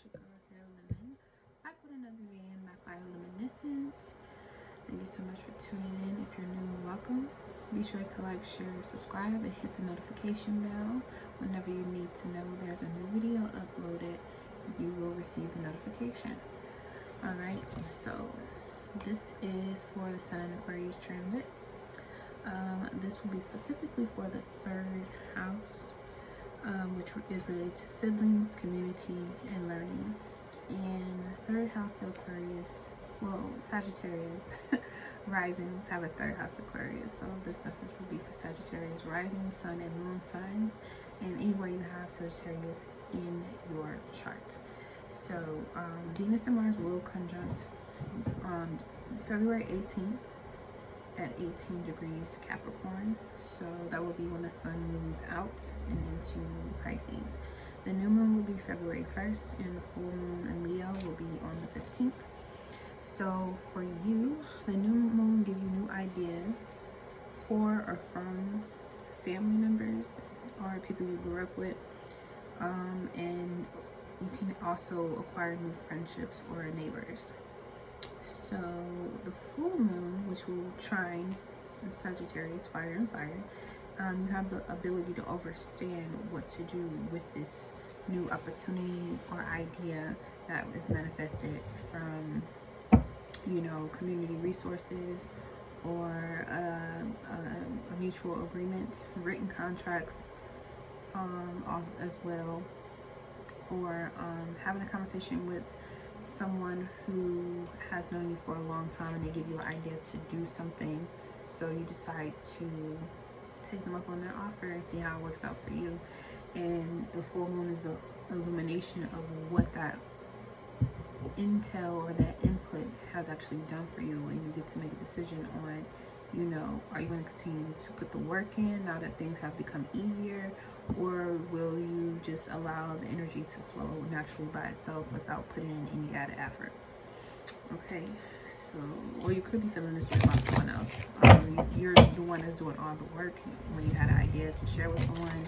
your girl here, Lemon, back with another reading back by Luminescent. Thank you so much for tuning in. If you're new, welcome. Be sure to like, share, subscribe, and hit the notification bell. Whenever you need to know there's a new video uploaded, you will receive the notification. Alright, so this is for the Sun and Aquarius transit. This will be specifically for the third house, which is related to siblings, community, and learning. And third house to Aquarius, well, Sagittarius risings have a third house Aquarius, so this message will be for Sagittarius rising, sun, and moon signs, and anywhere you have Sagittarius in your chart. So Venus and Mars will conjunct on February 18th at 18 degrees to Capricorn, so that will be when the sun moves out and into Pisces. The new moon will be February 1st, and the full moon in Leo will be on the 15th. So for you, the new moon give you new ideas for or from family members or people you grew up with, and you can also acquire new friendships or neighbors. So the full moon, which will trine Sagittarius, fire and fire, you have the ability to understand what to do with this new opportunity or idea that is manifested from, you know, community resources or a mutual agreement, written contracts as well, or having a conversation with someone who has known you for a long time and they give you an idea to do something, so you decide to take them up on their offer and see how it works out for you. And the full moon is the illumination of what that intel or that input has actually done for you, and you get to make a decision on, you know, are you going to continue to put the work in now that things have become easier, or will you just allow the energy to flow naturally by itself without putting in any added effort? Okay, so, or you could be feeling this way about someone else. You're the one that's doing all the work when you had an idea to share with someone,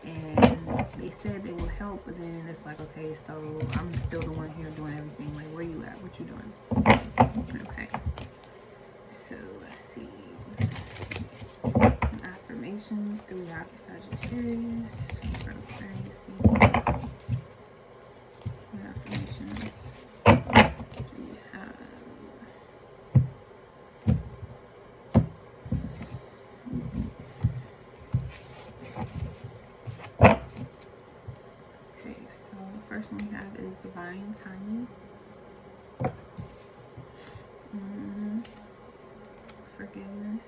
and they said they will help, but then it's like, okay, so I'm still the one here doing everything. Like, where you at? What you doing? Okay, so let's see. Affirmations do we have for Sagittarius? For Aquarius, affirmations do we have? Okay, so the first one we have is divine timing. Forgiveness.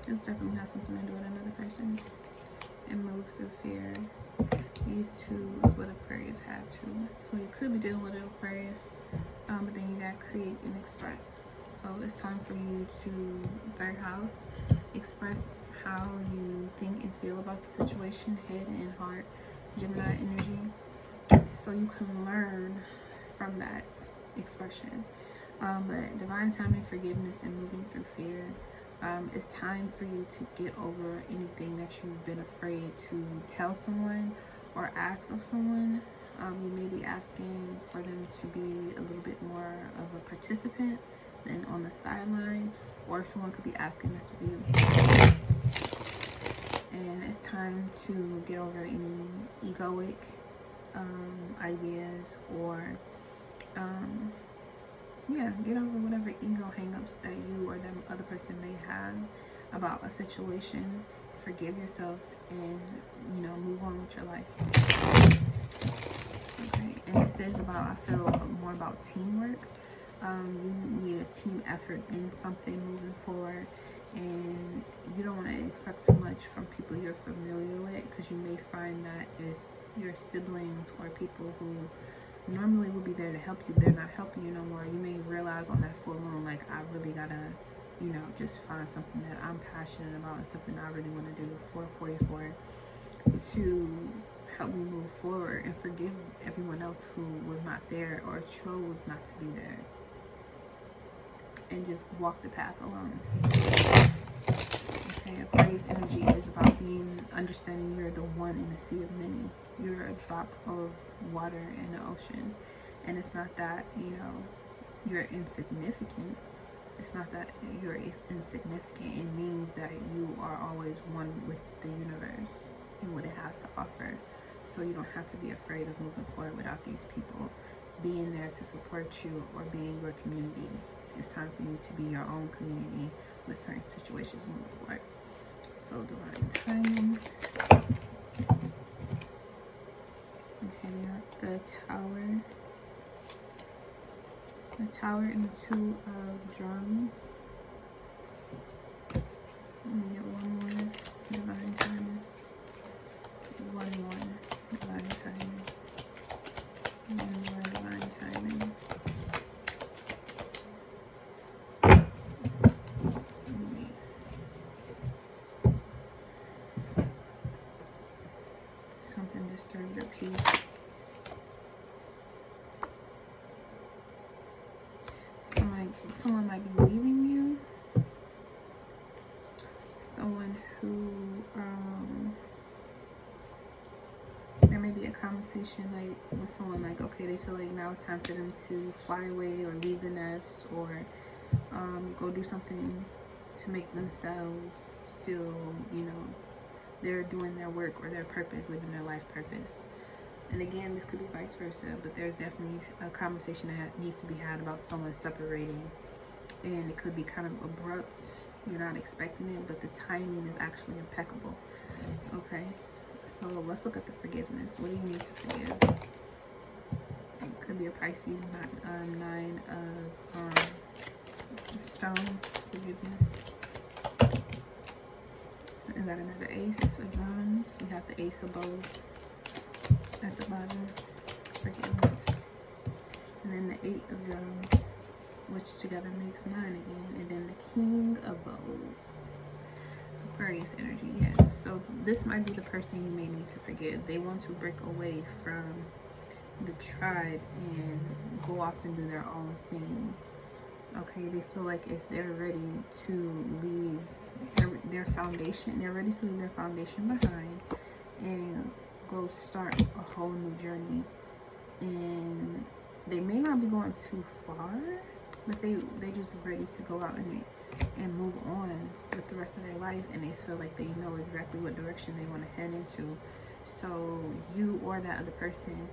This definitely has something to do with another person. And move through fear. These two is what Aquarius had too. So you could be dealing with an Aquarius, but then you gotta create and express. So it's time for you to, third house, express how you think and feel about the situation, head and heart, Gemini energy, so you can learn from that expression. But divine timing, forgiveness, and moving through fear. It's time for you to get over anything that you've been afraid to tell someone or ask of someone. You may be asking for them to be a little bit more of a participant than on the sideline, or someone could be asking this to be. And it's time to get over any egoic ideas, or yeah, get over whatever ego hangups that you or the other person may have about a situation. Forgive yourself and, you know, move on with your life. Okay, and this is about, I feel, more about teamwork. You need a team effort in something moving forward, and you don't want to expect too much from people you're familiar with, because you may find that if your siblings or people who normally would be there to help you, they're not helping you no more. You may realize on that full moon, like, I really gotta, you know, just find something that I'm passionate about and something I really want to do for 44 to help me move forward, and forgive everyone else who was not there or chose not to be there, and just walk the path alone. Okay, Aquarius energy is about being understanding you're the one in a sea of many. You're a drop of water in the ocean. And it's not that, you know, you're insignificant. It's not that you're insignificant. It means that you are always one with the universe and what it has to offer. So you don't have to be afraid of moving forward without these people being there to support you or being your community. It's time for you to be your own community with certain situations moving forward. So divine timing. Okay, we got the Tower. The Tower and the Two of Drums. Let me get one more divine timing. One more divine timing. One more divine timing. Something disturbed your peace. Someone might be leaving you. Someone who there may be a conversation like with someone like, okay, they feel like now it's time for them to fly away or leave the nest or go do something to make themselves feel, you know, they're doing their work or their purpose, living their life purpose. And again, this could be vice versa, but there's definitely a conversation that needs to be had about someone separating, and it could be kind of abrupt. You're not expecting it, but the timing is actually impeccable. Okay, so let's look at the forgiveness. What do you need to forgive? It could be a Pisces, nine of stones, forgiveness. We got another Ace of Drums. We have the Ace of Bows at the bottom, forgiveness. And then the Eight of Drums, which together makes 9 again. And then the King of Bows, Aquarius energy. Yeah, so this might be the person you may need to forgive. They want to break away from the tribe and go off and do their own thing. Okay, they feel like if they're ready to leave their foundation, they're ready to leave their foundation behind and go start a whole new journey. And they may not be going too far, but they just ready to go out and move on with the rest of their life, and they feel like they know exactly what direction they want to head into. So you or that other person,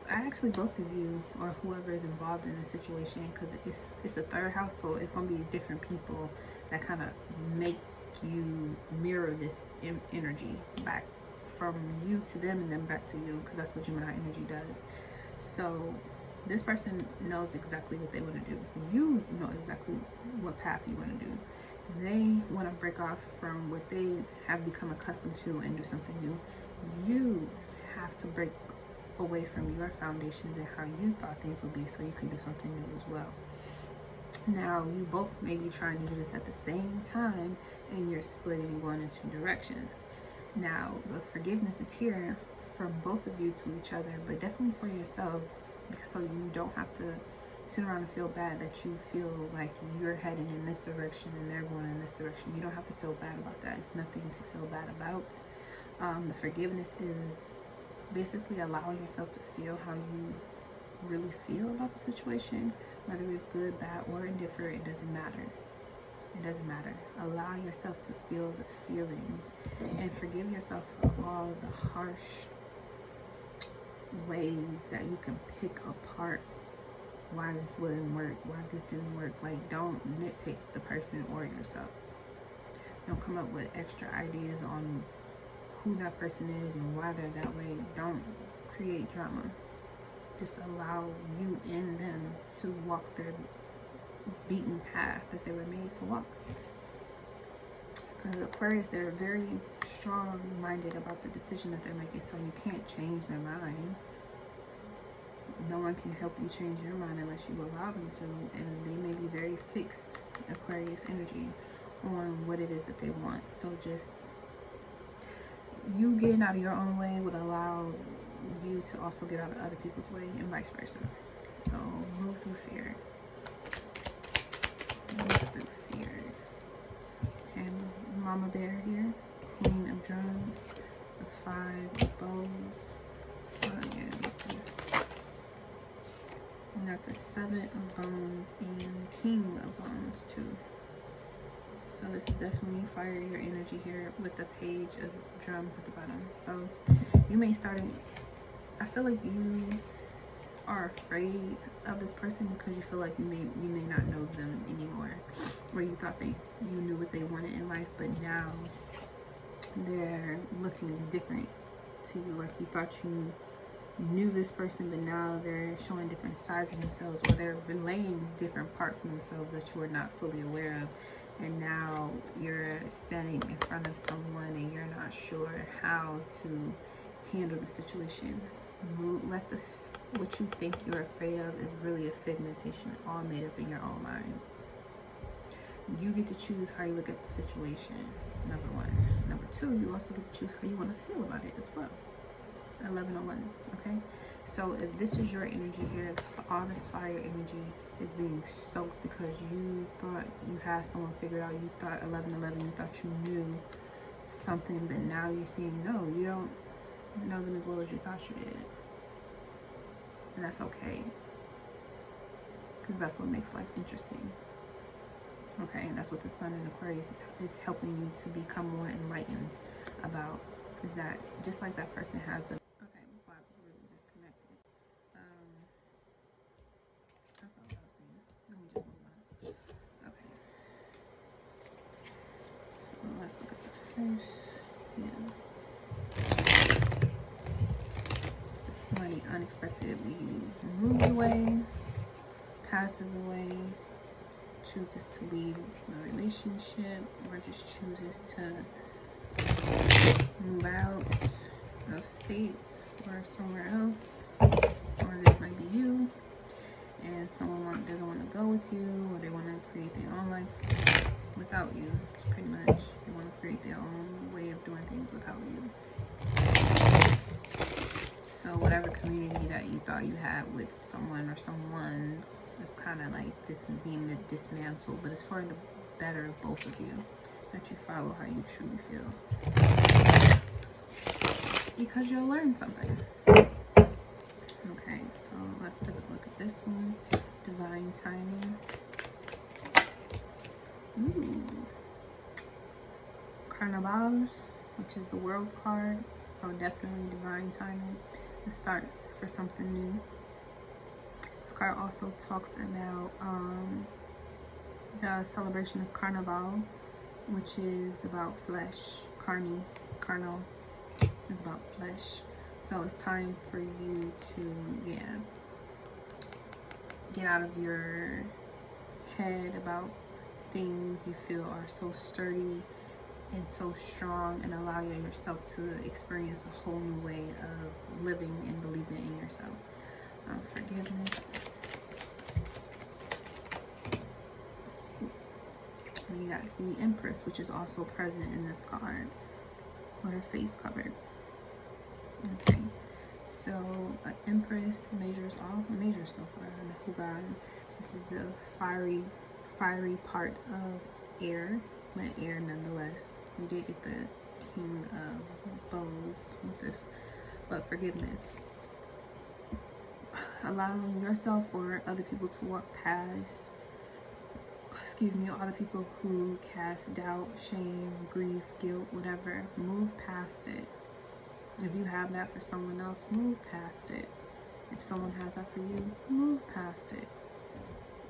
actually both of you or whoever is involved in the situation, because it's a third house, so it's going to be different people that kind of make you mirror this energy back from you to them and then back to you, because that's what Gemini energy does. So this person knows exactly what they want to do. You know exactly what path you want to do. They want to break off from what they have become accustomed to and do something new. You have to break away from your foundations and how you thought things would be so you can do something new as well. Now, you both may be trying to do this at the same time, and you're splitting and going in two directions. Now, the forgiveness is here from both of you to each other, but definitely for yourselves, so you don't have to sit around and feel bad that you feel like you're heading in this direction and they're going in this direction. You don't have to feel bad about that. It's nothing to feel bad about. The forgiveness is basically allowing yourself to feel how you really feel about the situation, whether it's good, bad, or indifferent. It doesn't matter. It doesn't matter. Allow yourself to feel the feelings and forgive yourself for all the harsh ways that you can pick apart why this wouldn't work, why this didn't work. Like, don't nitpick the person or yourself. Don't come up with extra ideas on who that person is and why they're that way. Don't create drama. Just allow you and them to walk their beaten path that they were made to walk. Because Aquarius, they're very strong-minded about the decision that they're making, so you can't change their mind. No one can help you change your mind unless you allow them to, and they may be very fixed, Aquarius energy, on what it is that they want. So just you getting out of your own way would allow you to also get out of other people's way, and vice versa. So move through fear. Move through fear. Okay, Mama Bear here, Queen of Drums. the Seven of Bones and the King of Bones too. So this is definitely fire your energy here with the Page of Drums at the bottom. So you may start, I feel like you are afraid of this person because you feel like you may not know them anymore, where you thought you knew what they wanted in life, but now they're looking different to you. Like you thought you knew this person, but now they're showing different sides of themselves, or they're relaying different parts of themselves that you were not fully aware of. And now you're standing in front of someone and you're not sure how to handle the situation. What you think you're afraid of is really a figmentation, all made up in your own mind. You get to choose how you look at the situation, number one. Number two, you also get to choose how you want to feel about it as well. 1101, okay? So if this is your energy here, all this fire energy is being stoked because you thought you had someone figured out. You thought 1111, you thought you knew something, but now you're seeing no, you don't know them as well as you thought you did. And that's okay, because that's what makes life interesting. Okay, and that's what the Sun in Aquarius is helping you to become more enlightened about, is that just like that person has the before I was really disconnected. I forgot what I was saying. Let me just move on. Okay. So let's look at the first. Yeah. Somebody unexpectedly moves away, passes away, chooses to leave the relationship, or just chooses to move out of states or somewhere else, or this might be you and someone doesn't want to go with you, or they want to create their own life without you. Pretty much they want to create their own way of doing things without you. So whatever community that you thought you had with someone or someone's, it's kind of like being dismantled, but it's for the better of both of you, that you follow how you truly feel, because you'll learn something. Okay, so let's take a look at this one. Divine timing. Ooh. Carnival, which is the World's card. So definitely divine timing. The start for something new. This card also talks about the celebration of Carnival, which is about flesh. Carnal is about flesh. So it's time for you to, get out of your head about things you feel are so sturdy and so strong, and allow yourself to experience a whole new way of living and believing in yourself. Forgiveness. We got the Empress, which is also present in this card, with her face covered. Okay, so Empress measures so far in the Hugan. This is the fiery part of air, but air nonetheless. We did get the King of Bows with this, but forgiveness. Allowing yourself or other people to walk past, other people who cast doubt, shame, grief, guilt, whatever, move past it. If you have that for someone else, move past it. If someone has that for you, move past it.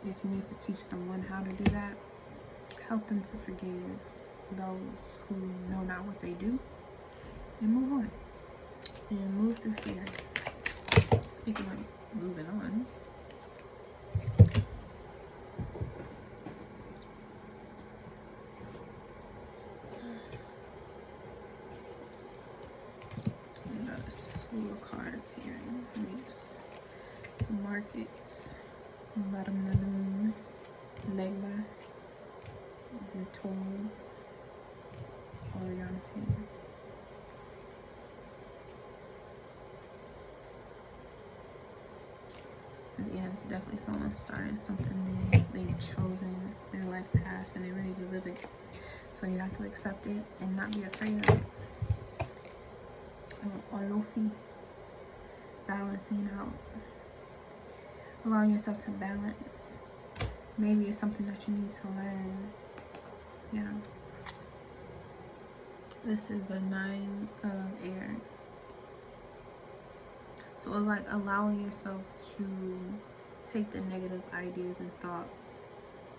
If you need to teach someone how to do that, help them to forgive those who know not what they do, and move on. And move through fear. Speaking of moving on, we got a slew of cards here. Markets, Bottom Lagoon, Legba, Zitoro, Oriente. Yeah, this is definitely someone starting something new. They've chosen their life path and they're ready to live it. So you have to accept it and not be afraid of it. Olofi, balancing out. allowing yourself to balance. Maybe it's something that you need to learn. Yeah. This is the 9 of air. So it's like allowing yourself to take the negative ideas and thoughts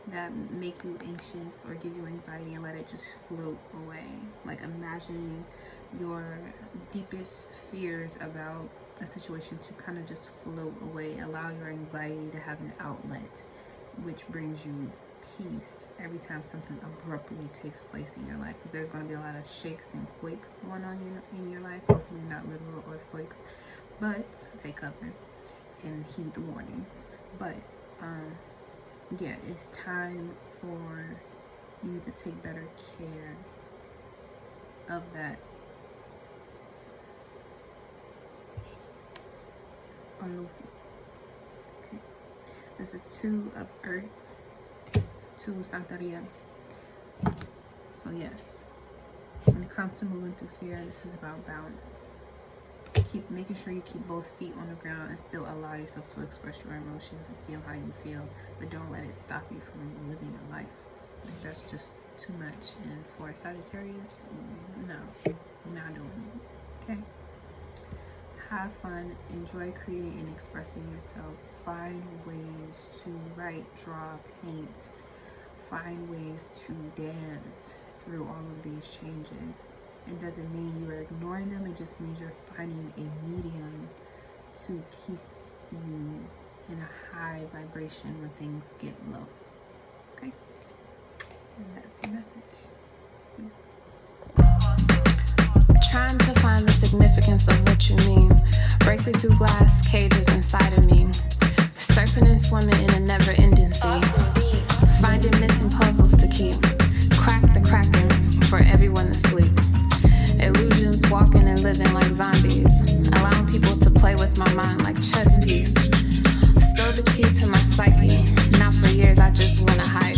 that make you anxious or give you anxiety and let it just float away. Like imagining your deepest fears about a situation to kind of just float away. Allow your anxiety to have an outlet, which brings you peace every time something abruptly takes place in your life. Because there's going to be a lot of shakes and quakes going on in your life. Hopefully not literal earthquakes, but take cover and heed the warnings. But yeah, it's time for you to take better care of that. Okay. This is 2 of earth, 2 Santeria. So yes, when it comes to moving through fear, this is about balance. Keep making sure you keep both feet on the ground and still allow yourself to express your emotions and feel how you feel, but don't let it stop you from living your life. Like, that's just too much. And for Sagittarius, no, you're not doing it. Okay. Have fun, enjoy creating and expressing yourself. Find ways to write, draw, paint. Find ways to dance through all of these changes. It doesn't mean you are ignoring them. It just means you're finding a medium to keep you in a high vibration when things get low. Okay? And that's your message. Peace. Trying to find the significance of what you mean. Breaking through glass cages inside of me. Surfing and swimming in a never-ending sea. Finding missing puzzles to keep. Crack the cracking for everyone to sleep. Illusions walking and living like zombies. Allowing people to play with my mind like chess piece. Stole the key to my psyche. Now for years I just wanna hide